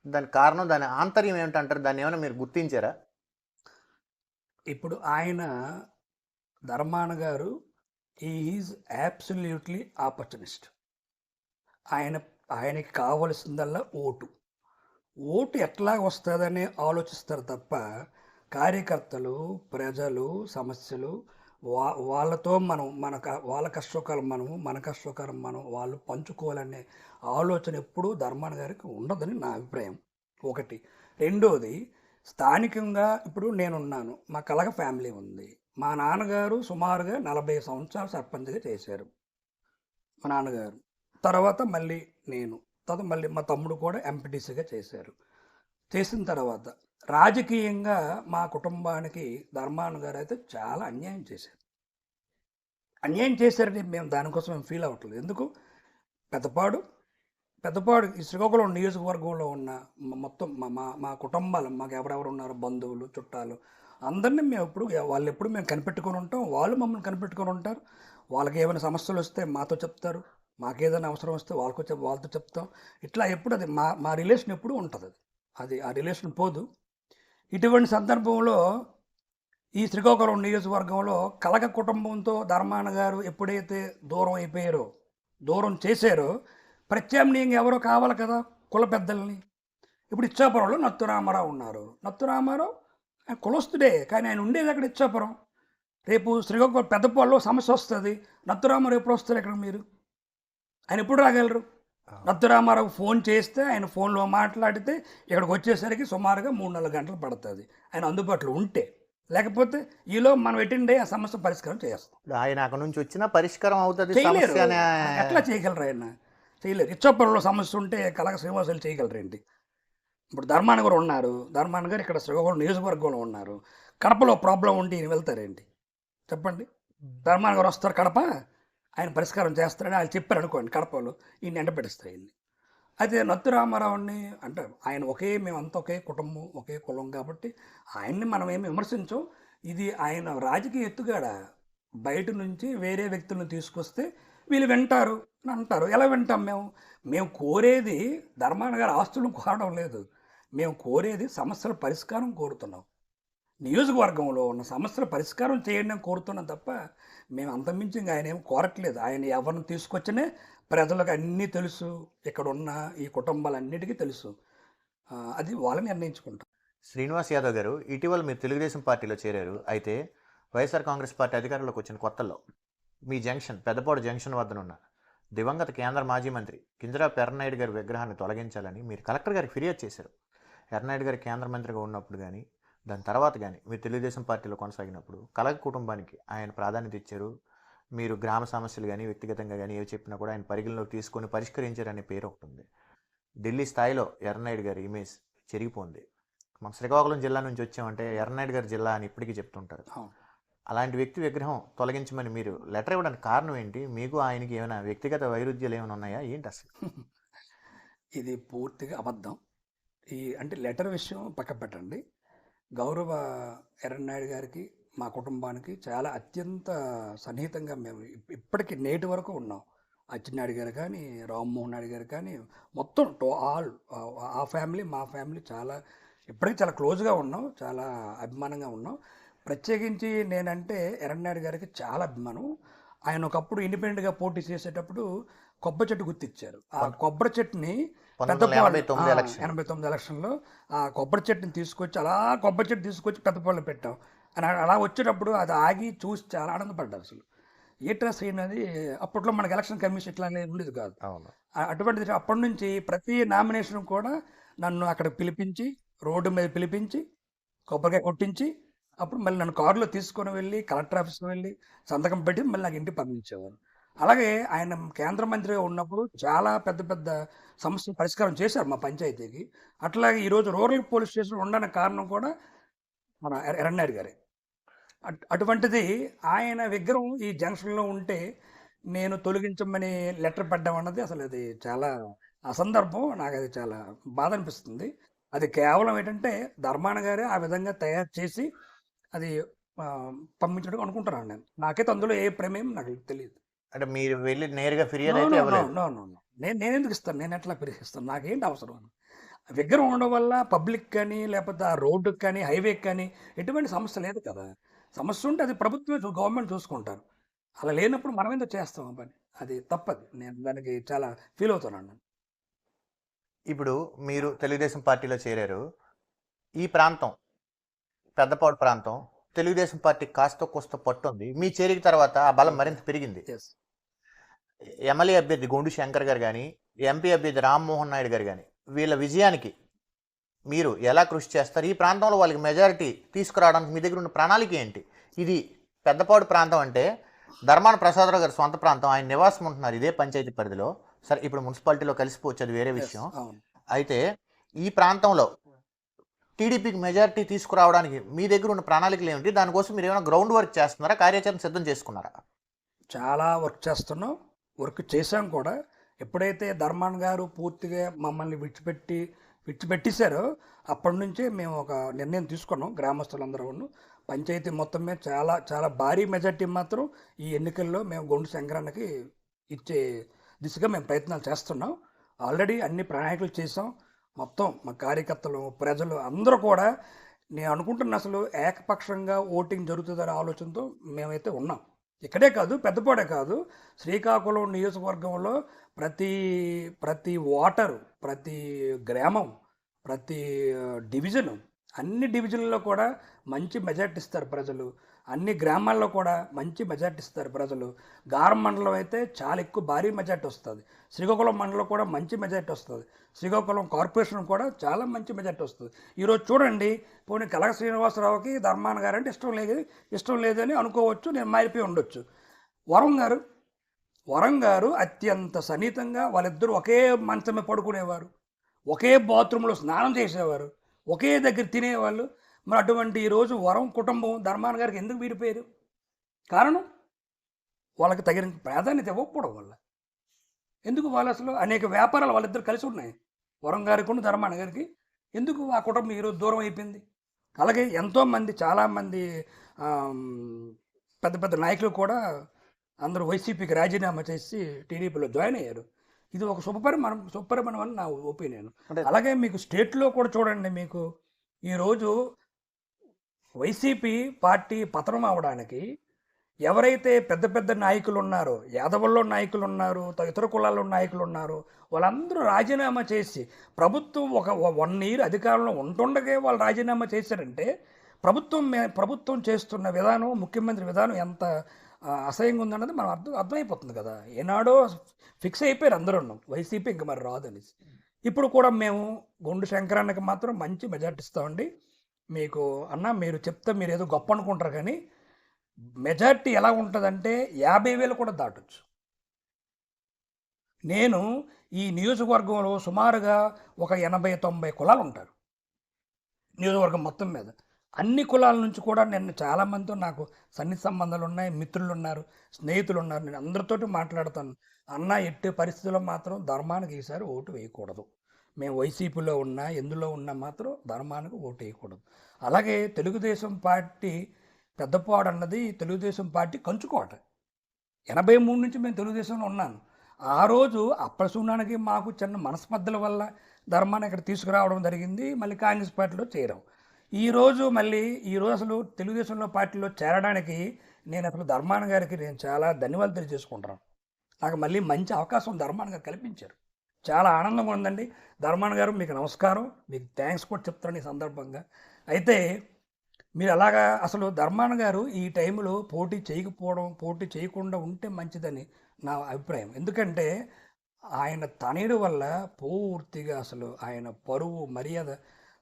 దానికి కారణం, దాని ఆంతర్యం ఏమిటంటారు? దాన్ని ఏమైనా మీరు గుర్తించారా? ఇప్పుడు ఆయన ధర్మాన గారు ఈజ్ అబ్సల్యూట్లీ ఆపర్చునిస్ట్. ఆయనకి కావలసిందల్లా ఓటు. ఓటు ఎట్లా వస్తుందని ఆలోచిస్తారు తప్ప కార్యకర్తలు, ప్రజలు, సమస్యలు వాళ్ళతో వాళ్ళ కష్టసుఖాలు మనము, మన కష్టసుఖాలు మనం వాళ్ళు పంచుకోవాలనే ఆలోచన ఎప్పుడూ ధర్మాన గారికి ఉండదని నా అభిప్రాయం. ఒకటి. రెండోది, స్థానికంగా ఇప్పుడు నేనున్నాను, మా కలగ ఫ్యామిలీ ఉంది. మా నాన్నగారు సుమారుగా 40 సంవత్సరాలు సర్పంచ్గా చేశారు మా నాన్నగారు. తర్వాత మళ్ళీ నేను, తర్వాత మళ్ళీ మా తమ్ముడు కూడా ఎంపీటీసీగా చేశారు. చేసిన తర్వాత రాజకీయంగా మా కుటుంబానికి ధర్మాన గారు అయితే చాలా అన్యాయం చేశారు. అన్యాయం చేశారని మేము దానికోసం మేము ఫీల్ అవ్వట్లేదు. ఎందుకు? పెద్దపాడు ఈ శ్రీకాకుళం నియోజకవర్గంలో ఉన్న మొత్తం మా కుటుంబాలు, మాకు ఎవరెవరు ఉన్నారో బంధువులు, చుట్టాలు అందరినీ మేము వాళ్ళు ఎప్పుడు మేము కనిపెట్టుకొని ఉంటాం, వాళ్ళు మమ్మల్ని కనిపెట్టుకొని ఉంటారు. వాళ్ళకి ఏమైనా సమస్యలు వస్తే మాతో చెప్తారు, మాకేదైనా అవసరం వస్తే వాళ్ళతో చెప్తాం. ఇట్లా ఎప్పుడు అది మా రిలేషన్ ఎప్పుడు ఉంటుంది. అది ఆ రిలేషన్ పోదు. ఇటువంటి సందర్భంలో ఈ శ్రీకాకుళం నియోజకవర్గంలో కలగ కుటుంబంతో ధర్మాన గారు ఎప్పుడైతే దూరం చేశారో ప్రత్యామ్నాయంగా ఎవరో కావాలి కదా కుల పెద్దల్ని. ఇప్పుడు ఇచ్చాపురంలో నత్తు రామారావు ఉన్నారు. నత్తు రామారావు ఆయన కులస్తుడే, కానీ ఆయన ఉండేది అక్కడ ఇచ్చాపురం. రేపు శ్రీకాకుళం పెద్దపాడులో సమస్య వస్తుంది, నత్తు రామారావు ఎప్పుడు వస్తారు ఇక్కడ? మీరు ఆయన ఎప్పుడు రాగలరు? నత్తు రామారావు ఫోన్ చేస్తే ఆయన ఫోన్లో మాట్లాడితే ఇక్కడికి వచ్చేసరికి సుమారుగా 3-4 గంటలు పడుతుంది ఆయన అందుబాటులో ఉంటే. లేకపోతే ఈలో మనం అటెండ్ అయ్యి ఆ సమస్య పరిష్కారం చేస్తాం. ఆయన అక్కడ నుంచి వచ్చినా పరిష్కారం అవుతుంది. చేయలేరు. ఎట్లా చేయగలరు? ఆయన చేయలేరు. ఇచ్చాపురంలో సమస్య ఉంటే కలగ శ్రీనివాసులు చేయగలరేంటి? ఇప్పుడు ధర్మాన గారు ఉన్నారు, ధర్మాన గారు ఇక్కడ శ్రీకాకుళం నియోజకవర్గంలో ఉన్నారు. కడపలో ప్రాబ్లం ఉంటే ఈయన వెళ్తారేంటి? చెప్పండి. ధర్మాన గారు వస్తారు కడప, ఆయన పరిష్కారం చేస్తారని ఆయన చెప్పారు అనుకోండి, కడపలో ఈయన ఎండ పెడతారు ఆయన్ని. అయితే నత్తు రామారావుని అంటే ఆయన మేమంతా ఒకే కుటుంబం, ఒకే కులం కాబట్టి ఆయన్ని మనం ఏమి విమర్శించం. ఇది ఆయన రాజకీయ ఎత్తుగాడ. బయట నుంచి వేరే వ్యక్తులను తీసుకొస్తే వీళ్ళు వింటారు అని అంటారు. ఎలా వింటాం? మేము కోరేది ధర్మాన గారి ఆస్తులను కోరడం లేదు. మేము కోరేది సమస్యల పరిష్కారం కోరుతున్నాం. నియోజకవర్గంలో ఉన్న సమస్యల పరిష్కారం చేయండి అని కోరుతున్నాం తప్ప మేము అంతమించి ఆయన ఏం కోరట్లేదు. ఆయన ఎవరిని తీసుకొచ్చినే ప్రజలకు అన్నీ తెలుసు, ఇక్కడ ఉన్న ఈ కుటుంబాలన్నిటికీ తెలుసు. అది వాళ్ళని నిర్ణయించుకుంటాం. శ్రీనివాస్ యాదవ్ గారు, ఇటీవల మీరు తెలుగుదేశం పార్టీలో చేరారు. అయితే వైఎస్ఆర్ కాంగ్రెస్ పార్టీ అధికారంలోకి వచ్చిన కొత్తల్లో మీ పెద్దపాడు జంక్షన్ వద్దనున్న దివంగత కేంద్ర మాజీ మంత్రి కింజరాపు ఎర్రనాయుడు గారి విగ్రహాన్ని తొలగించాలని మీరు కలెక్టర్ గారికి ఫిర్యాదు చేశారు. ఎర్రనాయుడు గారు కేంద్ర మంత్రిగా ఉన్నప్పుడు కానీ దాని తర్వాత కానీ మీరు తెలుగుదేశం పార్టీలో కొనసాగినప్పుడు కలగ కుటుంబానికి ఆయన ప్రాధాన్యత ఇచ్చారు. మీరు గ్రామ సమస్యలు కానీ వ్యక్తిగతంగా కానీ ఏవి చెప్పినా కూడా ఆయన పరిగణలోకి తీసుకొని పరిష్కరించారనే పేరు ఒకటి ఉంది. ఢిల్లీ స్థాయిలో ఎర్రనాయుడు గారి ఇమేజ్ చెరిగిపోయింది. మన శ్రీకాకుళం జిల్లా నుంచి వచ్చామంటే ఎర్రనాయుడు గారి జిల్లా అని ఇప్పటికీ చెప్తుంటారు. అవును. అలాంటి వ్యక్తి విగ్రహం తొలగించమని మీరు లెటర్ ఇవ్వడానికి కారణం ఏంటి? మీకు ఆయనకి ఏమైనా వ్యక్తిగత వైరుధ్యాలు ఏమైనా ఉన్నాయా ఏంటి అసలు? ఇది పూర్తిగా అబద్ధం. అంటే లెటర్ విషయం పక్కన పెట్టండి. గౌరవ ఎర్రన్నాయుడు గారికి, మా కుటుంబానికి చాలా అత్యంత సన్నిహితంగా మేము ఇప్పటికి నేటి వరకు ఉన్నాం. అచ్చెన్నాయుడు గారు కానీ, రామ్మోహన్ నాయుడు గారు కానీ, మొత్తం ఆల్ ఆ ఫ్యామిలీ, మా ఫ్యామిలీ చాలా ఇప్పటికీ చాలా క్లోజ్గా ఉన్నాం. చాలా అభిమానంగా ఉన్నాం. ప్రత్యేకించి నేనంటే ఎర్రన్నాయుడు గారికి చాలా అభిమానం. ఆయన ఒకప్పుడు ఇండిపెండెంట్గా పోటీ చేసేటప్పుడు కొబ్బరి చెట్టు గుర్తిచ్చారు. ఆ కొబ్బరి చెట్టుని పెద్దపాళ్ళు 1989 ఎలక్షన్ 89 ఎలక్షన్లో ఆ కొబ్బరి చెట్టుని తీసుకొచ్చి అలా కొబ్బరి చెట్టు తీసుకొచ్చి పెద్దపాళ్ళు పెట్టాం. అని అలా వచ్చేటప్పుడు అది ఆగి చూసి చాలా ఆనందపడ్డారు. అసలు ఏట్రా శ్రీను అది అప్పట్లో మనకి ఎలక్షన్ కమిషన్ ఇట్లా అనేది ఉండేది కాదు. అవును. అటువంటిది అప్పటి నుంచి ప్రతి నామినేషన్ కూడా నన్ను అక్కడ పిలిపించి, రోడ్డు మీద పిలిపించి, కొబ్బరికాయ కొట్టించి, అప్పుడు మళ్ళీ నన్ను కారులో తీసుకొని వెళ్ళి కలెక్టర్ ఆఫీస్కి వెళ్ళి సంతకం పెట్టి మళ్ళీ నాకు ఇంటికి పంపించేవారు. అలాగే ఆయన కేంద్ర మంత్రిగా ఉన్నప్పుడు చాలా పెద్ద పెద్ద సమస్యలు పరిష్కారం చేశారు మా పంచాయతీకి. అట్లాగే ఈరోజు రూరల్ పోలీస్ స్టేషన్ ఉండడానికి కారణం కూడా మన ఎర్రన్నాయుడు గారే. అటువంటిది ఆయన విగ్రహం ఈ జంక్షన్లో ఉంటే నేను తొలగించమని లెటర్ పెట్టడం అన్నది అసలు అది చాలా అసందర్భం. నాకు అది చాలా బాధ అనిపిస్తుంది. అది కేవలం ఏంటంటే ధర్మాన గారే ఆ విధంగా తయారు చేసి అది పంపించడం అనుకుంటున్నాను నేను. నాకైతే అందులో ఏ ప్రమేయం నాకు తెలియదు. అంటే మీరు వెళ్ళి నేరుగా నో ఫిర్యాదు అయితే నో నో ఇవ్వలేదు. No no no. నేను ఎందుకు ఇస్తాను? నేను ఎట్లా పిలిపిస్తాను? నాకేంటి అవసరం? విగ్రహం ఉండడం వల్ల పబ్లిక్ కానీ లేకపోతే ఆ రోడ్డుకి కానీ హైవేకి కానీ ఎటువంటి సమస్య లేదు కదా. సమస్య ఉంటే అది ప్రభుత్వమే గవర్నమెంట్ చూసుకుంటారు. అలా లేనప్పుడు మనం ఎందుకు చేస్తాం ఆ పని? అది తప్పది. నేను దానికి చాలా ఫీల్ అవుతున్నాను. ఇప్పుడు మీరు తెలుగుదేశం పార్టీలో చేరారు. ఈ ప్రాంతం పెద్దపాడు ప్రాంతం తెలుగుదేశం పార్టీ కాస్త కోస్త పట్టుంది. మీ చేరిక తర్వాత ఆ బలం మరింత పెరిగింది. ఎస్. ఎమ్మెల్యే అభ్యర్థి గొండు శంకర్ గారు కానీ, ఎంపీ అభ్యర్థి రామ్మోహన్ నాయుడు గారు కానీ, వీళ్ళ విజయానికి మీరు ఎలా కృషి చేస్తారు? ఈ ప్రాంతంలో వాళ్ళకి మెజారిటీ తీసుకురావడానికి మీ దగ్గర ఉన్న ప్రణాళిక ఏంటి? ఇది పెద్దపాడు ప్రాంతం అంటే ధర్మాన ప్రసాదరావు గారి సొంత ప్రాంతం. ఆయన నివాసం ఉంటున్నారు ఇదే పంచాయతీ పరిధిలో. సరే, ఇప్పుడు మున్సిపాలిటీలో కలిసిపోవచ్చు, అది వేరే విషయం. అవును. అయితే ఈ ప్రాంతంలో టీడీపీకి మెజారిటీ తీసుకురావడానికి మీ దగ్గర ఉన్న ప్రణాళికలు ఏమిటి? దానికోసం మీరు ఏమైనా గ్రౌండ్ వర్క్ చేస్తున్నారా? కార్యాచరణ సిద్ధం చేసుకున్నారా? చాలా వర్క్ చేస్తున్నాం. వర్క్ చేశాం కూడా. ఎప్పుడైతే ధర్మాన్ గారు పూర్తిగా మమ్మల్ని విడిచిపెట్టేశారో అప్పటి నుంచే మేము ఒక నిర్ణయం తీసుకున్నాం. గ్రామస్తులందరూ పంచాయతీ మొత్తం మీద చాలా చాలా భారీ మెజార్టీ మాత్రం ఈ ఎన్నికల్లో మేము గొండు శంకరన్నకి ఇచ్చే దిశగా మేము ప్రయత్నాలు చేస్తున్నాం. ఆల్రెడీ అన్ని ప్రణాళికలు చేసాం. మొత్తం మా కార్యకర్తలు, ప్రజలు అందరూ కూడా నేను అనుకుంటున్న అసలు ఏకపక్షంగా ఓటింగ్ జరుగుతుందనే ఆలోచనతో మేమైతే ఉన్నాం. ఇక్కడే కాదు, పెద్దపాడే కాదు, శ్రీకాకుళం నియోజకవర్గంలో ప్రతి ఓటరు, ప్రతి గ్రామం, ప్రతి డివిజను, అన్ని డివిజన్లలో కూడా మంచి మెజార్టీ ఇస్తారు ప్రజలు. అన్ని గ్రామాల్లో కూడా మంచి మెజార్టీ ఇస్తారు ప్రజలు. గారం మండలం అయితే చాలా ఎక్కువ భారీ మెజార్టీ వస్తుంది. శ్రీకాకుళం మండలం కూడా మంచి మెజార్టీ వస్తుంది. శ్రీకాకుళం కార్పొరేషన్ కూడా చాలా మంచి మెజార్టీ వస్తుంది. ఈరోజు చూడండి, పోనీ కలగ శ్రీనివాసరావుకి ధర్మాన గారు అంటే ఇష్టం లేదని అనుకోవచ్చు, నేను మారిపోయి ఉండొచ్చు. వరం గారు అత్యంత సన్నిహితంగా వాళ్ళిద్దరూ ఒకే మంచమే పడుకునేవారు, ఒకే బాత్రూంలో స్నానం చేసేవారు, ఒకే దగ్గర తినేవాళ్ళు. మరి అటువంటి ఈరోజు వరం కుటుంబం ధర్మాన గారికి ఎందుకు విడిపోయారు? కారణం వాళ్ళకి తగిన ప్రాధాన్యత ఇవ్వకపోవడం వల్ల. ఎందుకు వాళ్ళు అసలు అనేక వ్యాపారాలు వాళ్ళిద్దరు కలిసి ఉన్నాయి. వరం గారికి ధర్మాన గారికి ఎందుకు ఆ కుటుంబం ఈరోజు దూరం అయిపోయింది? అలాగే ఎంతోమంది, చాలామంది పెద్ద పెద్ద నాయకులు కూడా అందరూ వైసీపీకి రాజీనామా చేసి టీడీపీలో జాయిన్ అయ్యారు. ఇది ఒక శుభపరిమాణం అని నా ఒపీనియన్. అలాగే మీకు స్టేట్లో కూడా చూడండి, మీకు ఈరోజు వైసీపీ పార్టీ పతనం అవడానికి ఎవరైతే పెద్ద పెద్ద నాయకులు ఉన్నారో, యాదవుల్లో నాయకులు ఉన్నారు, ఇతర కులాల్లో నాయకులు ఉన్నారు, వాళ్ళందరూ రాజీనామా చేసి ప్రభుత్వం ఒక 1 year అధికారంలో ఉంటుండగే వాళ్ళు రాజీనామా చేశారంటే ప్రభుత్వం చేస్తున్న విధానం, ముఖ్యమంత్రి విధానం ఎంత అసహ్యంగా ఉందన్నది మనం అర్థమైపోతుంది కదా. ఏనాడో ఫిక్స్ అయిపోయారు అందరూ వైసీపీ ఇంక మరి రాదనేసి. ఇప్పుడు కూడా మేము గొండు శంకరన్నకి మాత్రం మంచి మెజార్టీ ఇస్తామండి. మీకు అన్న మీరు చెప్తే మీరు ఏదో గొప్ప అనుకుంటారు, కానీ మెజార్టీ ఎలా ఉంటుందంటే 50,000 కూడా దాటొచ్చు. నేను ఈ నియోజకవర్గంలో సుమారుగా ఒక 80-90 కులాలు ఉంటారు. నియోజకవర్గం మొత్తం మీద. అన్ని కులాల నుంచి కూడా నేను చాలామందితో నాకు సన్నిహిత సంబంధాలు ఉన్నాయి, మిత్రులు ఉన్నారు, స్నేహితులు ఉన్నారు. నేను అందరితోటి మాట్లాడతాను. అన్న ఎట్టి పరిస్థితుల్లో మాత్రం ధర్మానికి ఈసారి ఓటు వేయకూడదు. మేము వైసీపీలో ఉన్నా ఎందులో ఉన్నా మాత్రం ధర్మానికి ఓటు వేయకూడదు. అలాగే తెలుగుదేశం పార్టీ పెద్దపాడు అన్నది తెలుగుదేశం పార్టీ కంచుకోట. 83 నుంచి మేము తెలుగుదేశంలో ఉన్నాను. ఆ రోజు అప్పటి మాకు చిన్న మనస్పర్ధల వల్ల ధర్మాన్ని ఇక్కడ తీసుకురావడం జరిగింది. మళ్ళీ కాంగ్రెస్ పార్టీలో చేరాం. ఈరోజు అసలు తెలుగుదేశంలో పార్టీలో చేరడానికి నేను అసలు ధర్మాన గారికి నేను చాలా ధన్యవాదాలు తెలియజేసుకుంటున్నాను. నాకు మళ్ళీ మంచి అవకాశం ధర్మాన గారు కల్పించారు. చాలా ఆనందంగా ఉందండి. ధర్మాన గారు మీకు నమస్కారం, మీకు థ్యాంక్స్ కూడా చెప్తాను ఈ సందర్భంగా. అయితే మీరు అలాగా అసలు ధర్మాన గారు ఈ టైంలో పోటీ చేయకుండా ఉంటే మంచిదని నా అభిప్రాయం. ఎందుకంటే ఆయన తనయుడు వల్ల పూర్తిగా అసలు ఆయన పరువు మర్యాద.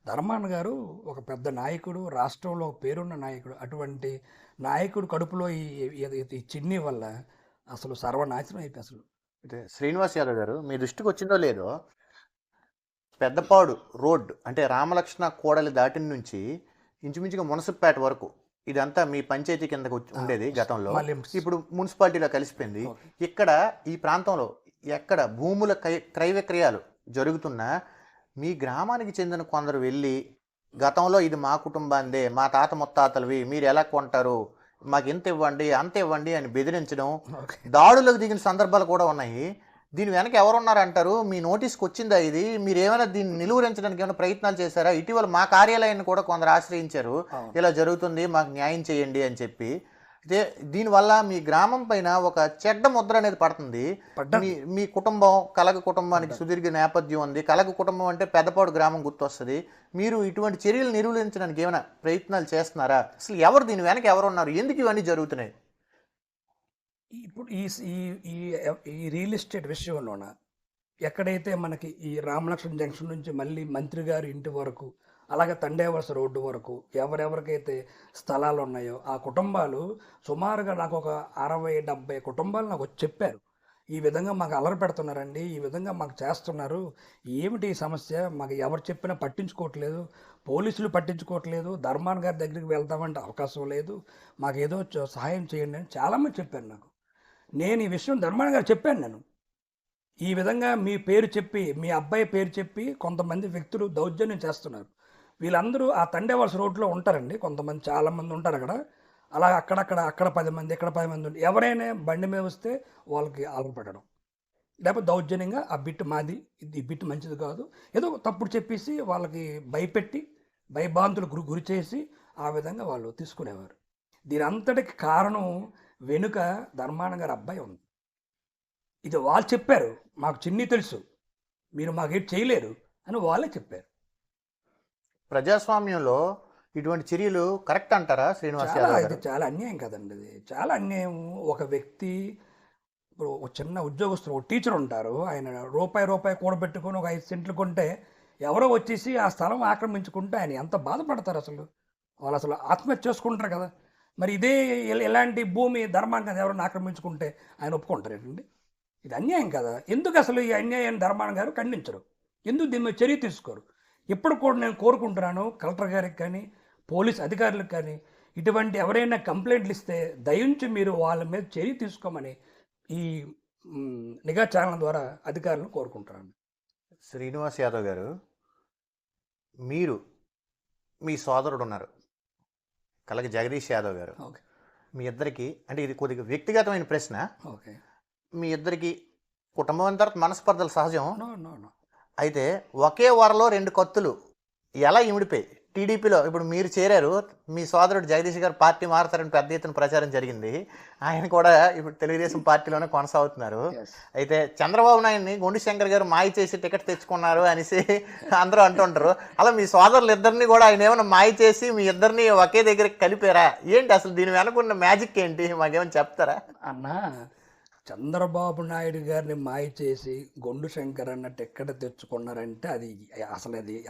ధర్మాన గారు ఒక పెద్ద నాయకుడు, రాష్ట్రంలో పేరున్న నాయకుడు. అటువంటి నాయకుడు కడుపులో ఈ చిన్ని వల్ల అసలు సర్వనాశనం అయిపోయి అసలు. అయితే శ్రీనివాస్ యాదవ్ గారు, మీ దృష్టికి వచ్చిందో లేదో, పెద్దపాడు రోడ్ అంటే రామలక్ష్మణ కోడలి దాటిన నుంచి ఇంచుమించుగా మునసపేట వరకు ఇదంతా మీ పంచాయతీ కిందకు ఉండేది గతంలో. ఇప్పుడు మున్సిపాలిటీలో కలిసిపోయింది. ఇక్కడ ఈ ప్రాంతంలో ఎక్కడ భూముల క్రయ విక్రయాలు జరుగుతున్నా మీ గ్రామానికి చెందిన కొందరు వెళ్ళి గతంలో ఇది మా కుటుంబాందే, మా తాత ముత్తాతలవి, మీరు ఎలా కొంటారు, మాకు ఇంత ఇవ్వండి అంత ఇవ్వండి అని బెదిరించడం, దాడులకు దిగిన సందర్భాలు కూడా ఉన్నాయి. దీని వెనక ఎవరున్నారంటారు? మీ నోటీస్కి వచ్చిందా ఇది? మీరు ఏమైనా దీన్ని నిలువరించడానికి ఏమైనా ప్రయత్నాలు చేశారా? ఇటీవల మా కార్యాలయాన్ని కూడా కొందరు ఆశ్రయించారు, ఇలా జరుగుతుంది మాకు న్యాయం చేయండి అని చెప్పి. అయితే దీనివల్ల మీ గ్రామం పైన ఒక చెడ్డ ముద్ర అనేది పడుతుంది. మీ కుటుంబం కలగ కుటుంబానికి సుదీర్ఘ నేపథ్యం ఉంది. కలగ కుటుంబం అంటే పెద్దపాడు గ్రామం గుర్తొస్తుంది. మీరు ఇటువంటి చర్యలు నిర్వహించడానికి ఏమైనా ప్రయత్నాలు చేస్తున్నారా? అసలు ఎవరు దీని వెనక ఎవరున్నారు? ఎందుకు ఇవన్నీ జరుగుతున్నాయి? ఇప్పుడు ఈ ఈ ఈ రియల్ ఎస్టేట్ విషయంలోన ఎక్కడైతే మనకి ఈ రామలక్ష్మణ జంక్షన్ నుంచి మళ్ళీ మంత్రి గారి ఇంటి వరకు, అలాగే తండేవలస రోడ్డు వరకు ఎవరెవరికైతే స్థలాలు ఉన్నాయో ఆ కుటుంబాలు సుమారుగా నాకు ఒక 60-70 కుటుంబాలు నాకు వచ్చి చెప్పారు. ఈ విధంగా మాకు అలరి పెడుతున్నారండి, ఈ విధంగా మాకు చేస్తున్నారు, ఏమిటి ఈ సమస్య, మాకు ఎవరు చెప్పినా పట్టించుకోవట్లేదు, పోలీసులు పట్టించుకోవట్లేదు, ధర్మాన్ గారి దగ్గరికి వెళ్తామంటే అవకాశం లేదు, మాకు ఏదో సహాయం చేయండి అని చాలామంది చెప్పారు నాకు. నేను ఈ విషయం ధర్మాన్ గారు చెప్పాను. నేను ఈ విధంగా మీ పేరు చెప్పి, మీ అబ్బాయి పేరు చెప్పి కొంతమంది వ్యక్తులు దౌర్జన్యం చేస్తున్నారు. వీళ్ళందరూ ఆ తండేవలస రోడ్లో ఉంటారండి, కొంతమంది చాలామంది ఉంటారు అక్కడ. అలా అక్కడ 10 మంది, ఇక్కడ 10 మంది ఉంటారు. ఎవరైనా బండి మీద వస్తే వాళ్ళకి అలరపెట్టడం, లేకపోతే దౌర్జన్యంగా ఆ బిట్ మాది, ఈ బిట్ మంచిది కాదు, ఏదో తప్పుడు చెప్పేసి వాళ్ళకి భయపెట్టి భయభ్రాంతులకు గురి చేసి ఆ విధంగా వాళ్ళు తీసుకునేవారు. దీని అంతటికి కారణం వెనుక ధర్మాన గారి అబ్బాయి ఉంది. ఇది వాళ్ళు చెప్పారు, మాకు చిన్ని తెలుసు, మీరు మాకేం చేయలేరు అని వాళ్ళే చెప్పారు. ప్రజాస్వామ్యంలో ఇటువంటి చర్యలు కరెక్ట్ అంటారా శ్రీనివాస్ యాదవ్ గారు? ఇది చాలా అన్యాయం కదండి. ఇది చాలా అన్యాయం. ఒక వ్యక్తి ఇప్పుడు ఒక చిన్న ఉద్యోగస్తులు, ఒక టీచర్ ఉంటారు, ఆయన రూపాయి కూడబెట్టుకొని ఒక 5 సెంట్లు కొంటే ఎవరో వచ్చేసి ఆ స్థలం ఆక్రమించుకుంటే ఆయన ఎంత బాధపడతారు అసలు. వాళ్ళు అసలు ఆత్మహత్య చేసుకుంటారు కదా. మరి ఇదే ఇలాంటి భూమి ధర్మాన్ని ఎవరైనా ఆక్రమించుకుంటే ఆయన ఒప్పుకుంటారేంటండి? ఇది అన్యాయం కదా. ఎందుకు అసలు ఈ అన్యాయాన్ని ధర్మాన గారు ఖండించరు? ఎందుకు దీని మీద చర్య తీసుకోరు? ఇప్పుడు కూడా నేను కోరుకుంటున్నాను కలెక్టర్ గారికి కానీ పోలీస్ అధికారులకు కానీ, ఇటువంటి ఎవరైనా కంప్లైంట్లు ఇస్తే దయించి మీరు వాళ్ళ మీద చర్య తీసుకోమని ఈ నిఘా ఛానల్ ద్వారా అధికారులను కోరుకుంటున్నాను. శ్రీనివాస్ యాదవ్ గారు, మీరు మీ సోదరుడు ఉన్నారు కలగ జగదీష్ యాదవ్ గారు. ఓకే. మీ ఇద్దరికి, అంటే ఇది కొద్దిగా వ్యక్తిగతమైన ప్రశ్న, ఓకే, మీ ఇద్దరికి కుటుంబం తర్వాత మనస్పర్ధలు సహజం. నో నో నో అయితే ఒకే వరలో 2 కత్తులు ఎలా ఇమిడిపోయి టీడీపీలో ఇప్పుడు మీరు చేరారు, మీ సోదరుడు జగదీష్ గారు పార్టీ మారుతారని పెద్ద ఎత్తున ప్రచారం జరిగింది. ఆయన కూడా ఇప్పుడు తెలుగుదేశం పార్టీలోనే కొనసాగుతున్నారు. అయితే చంద్రబాబు నాయుడిని గొండు శంకర్ గారు మాయ చేసి టికెట్ తెచ్చుకున్నారు అనేసి అందరూ అంటుంటారు. అలా మీ సోదరులు ఇద్దరిని కూడా ఆయన ఏమైనా మాయ చేసి మీ ఇద్దరిని ఒకే దగ్గరికి కలిపారా? ఏంటి అసలు దీని వెనకున్న మ్యాజిక్ ఏంటి, మాకేమైనా చెప్తారా? అన్నా, చంద్రబాబు నాయుడు గారిని మాయ చేసి గొండు శంకర్ అన్న టిక్కెట్ తెచ్చుకున్నారంటే అది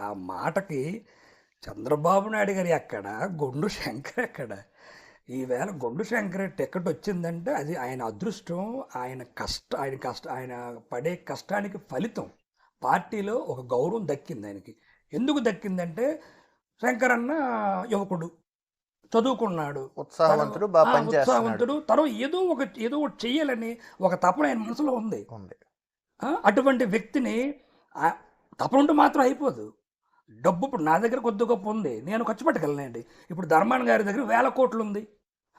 ఆ మాటకి చంద్రబాబు నాయుడు గారు ఎక్కడ, గొండు శంకర్ ఎక్కడ? ఈవేళ గొండు శంకర్ టికెట్ వచ్చిందంటే అది ఆయన అదృష్టం, ఆయన పడే కష్టానికి ఫలితం. పార్టీలో ఒక గౌరవం దక్కింది ఆయనకి. ఎందుకు దక్కిందంటే శంకరన్న యువకుడు, చదువుకున్నాడు, ఉత్సాహవంతుడు, బాగా పనిచేస్తున్నాడు. ఉత్సాహవంతుడు, ఏదో ఒకటి చెయ్యాలని ఒక తపన ఆయన మనసులో ఉంది. ఉంది. అటువంటి వ్యక్తిని తపన ఉంటే మాత్రం అయిపోదు. డబ్బు ఇప్పుడు నా దగ్గర కొద్ది గొప్ప ఉంది, నేను ఖర్చు పెట్టగలనండి. ఇప్పుడు ధర్మాన్ గారి దగ్గర 1000 కోట్లు ఉంది,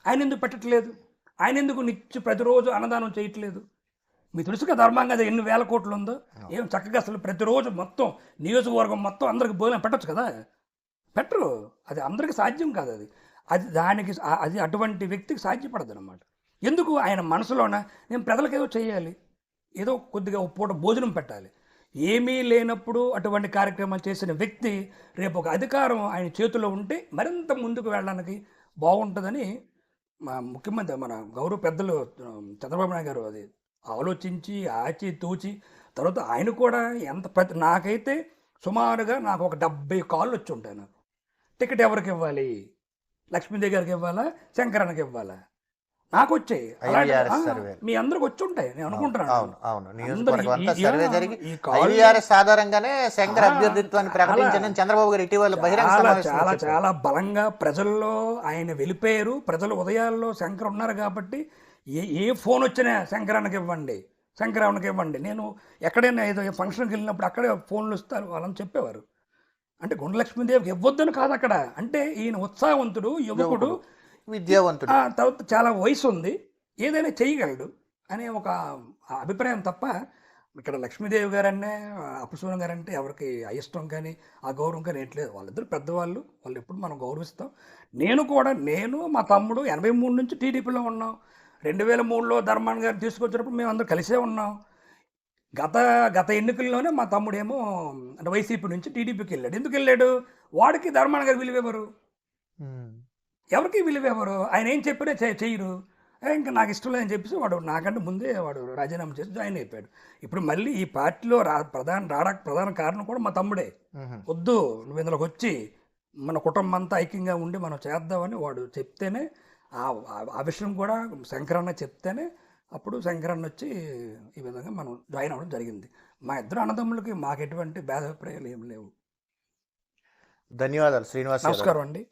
ఆయన ఎందుకు పెట్టట్లేదు? ఆయన ఎందుకు ప్రతిరోజు అన్నదానం చేయట్లేదు? మీకు తెలుసుగా ధర్మాన్ గారి ఎన్ని 1000 కోట్లు ఉందో. ఏం చక్కగా అసలు ప్రతిరోజు మొత్తం నియోజకవర్గం మొత్తం అందరికి భోజనం పెట్టచ్చు కదా, పెట్టరు. అది అందరికీ సాధ్యం కాదు. అది అటువంటి వ్యక్తికి సాధ్యపడదు అనమాట. ఎందుకు? ఆయన మనసులోన నేను ప్రజలకు ఏదో చేయాలి, ఏదో కొద్దిగా ఒక పూట భోజనం పెట్టాలి. ఏమీ లేనప్పుడు అటువంటి కార్యక్రమాలు చేసిన వ్యక్తి రేపు ఒక అధికారం ఆయన చేతిలో ఉంటే మరింత ముందుకు వెళ్ళడానికి బాగుంటుందని మా ముఖ్యమంత్రి, మన గౌరవ పెద్దలు చంద్రబాబు నాయుడు గారు అది ఆలోచించి ఆచి తూచి తర్వాత ఆయన కూడా నాకైతే సుమారుగా నాకు ఒక 70 కాళ్ళు వచ్చి ఉంటాయి. నాకు టికెట్ ఎవరికి ఇవ్వాలి? లక్ష్మీదేవి గారికి ఇవ్వాలా, శంకరన్నకి ఇవ్వాలా? నాకు వచ్చాయి. మీ అందరికి వచ్చి ఉంటాయి నేను అనుకుంటున్నాను. సాధారణంగానే శంకర్ అభ్యర్థిత్వాన్ని ప్రకటించిన చంద్రబాబు గారు ఇటీవల చాలా చాలా బలంగా ప్రజల్లో ఆయన వెళ్ళిపోయారు. ప్రజల ఉదయాల్లో శంకర్ ఉన్నారు కాబట్టి ఏ ఫోన్ వచ్చినా శంకరన్నకి ఇవ్వండి, శంకరన్నకి ఇవ్వండి. నేను ఎక్కడైనా ఏదో ఫంక్షన్కి వెళ్ళినప్పుడు అక్కడే ఫోన్లు ఇస్తారు వాళ్ళని చెప్పేవారు. అంటే గుండె లక్ష్మీదేవికి ఇవ్వద్దని కాదు అక్కడ, అంటే ఈయన ఉత్సాహవంతుడు, యువకుడు, విద్యావంతుడు, తర్వాత చాలా వయసు ఉంది, ఏదైనా చేయగలడు అనే ఒక అభిప్రాయం తప్ప ఇక్కడ లక్ష్మీదేవి గారనే అప్పసూరం గారంటే ఎవరికి అయిష్టం కానీ ఆ గౌరవం కానీ ఏంట్లేదు. వాళ్ళిద్దరు పెద్దవాళ్ళు, వాళ్ళు ఎప్పుడు మనం గౌరవిస్తాం. నేను మా తమ్ముడు 83 నుంచి టీడీపీలో ఉన్నాం. 2003లో ధర్మాన్ గారు తీసుకొచ్చినప్పుడు మేము అందరూ కలిసే ఉన్నాం. గత ఎన్నికల్లోనే మా తమ్ముడేమో అంటే వైసీపీ నుంచి టీడీపీకి వెళ్ళాడు. ఎందుకు వెళ్ళాడు? వాడికి ధర్మాన గారు విలువెవరు? ఎవరికి విలువెవరు? ఆయన ఏం చెప్పినా చెయ్యరు. ఇంకా నాకు ఇష్టం లేదని చెప్పేసి వాడు నాకంటే ముందే వాడు రాజీనామా చేసి జాయిన్ అయిపోయాడు. ఇప్పుడు మళ్ళీ ఈ పార్టీలో ప్రధాన కారణం కూడా మా తమ్ముడే. వద్దు నువ్వు ఇందులోకి వచ్చి మన కుటుంబం అంతా ఐక్యంగా ఉండి మనం చేద్దామని వాడు చెప్తేనే, ఆ విషయం కూడా శంకరన్న చెప్తేనే అప్పుడు శంకరన్న వచ్చి ఈ విధంగా మనం జాయిన్ అవ్వడం జరిగింది. మా ఇద్దరు అన్నదమ్ములకి మాకు ఎటువంటి భేదాభిప్రాయాలు ఏం లేవు. ధన్యవాదాలు శ్రీనివాస్. నమస్కారం అండి.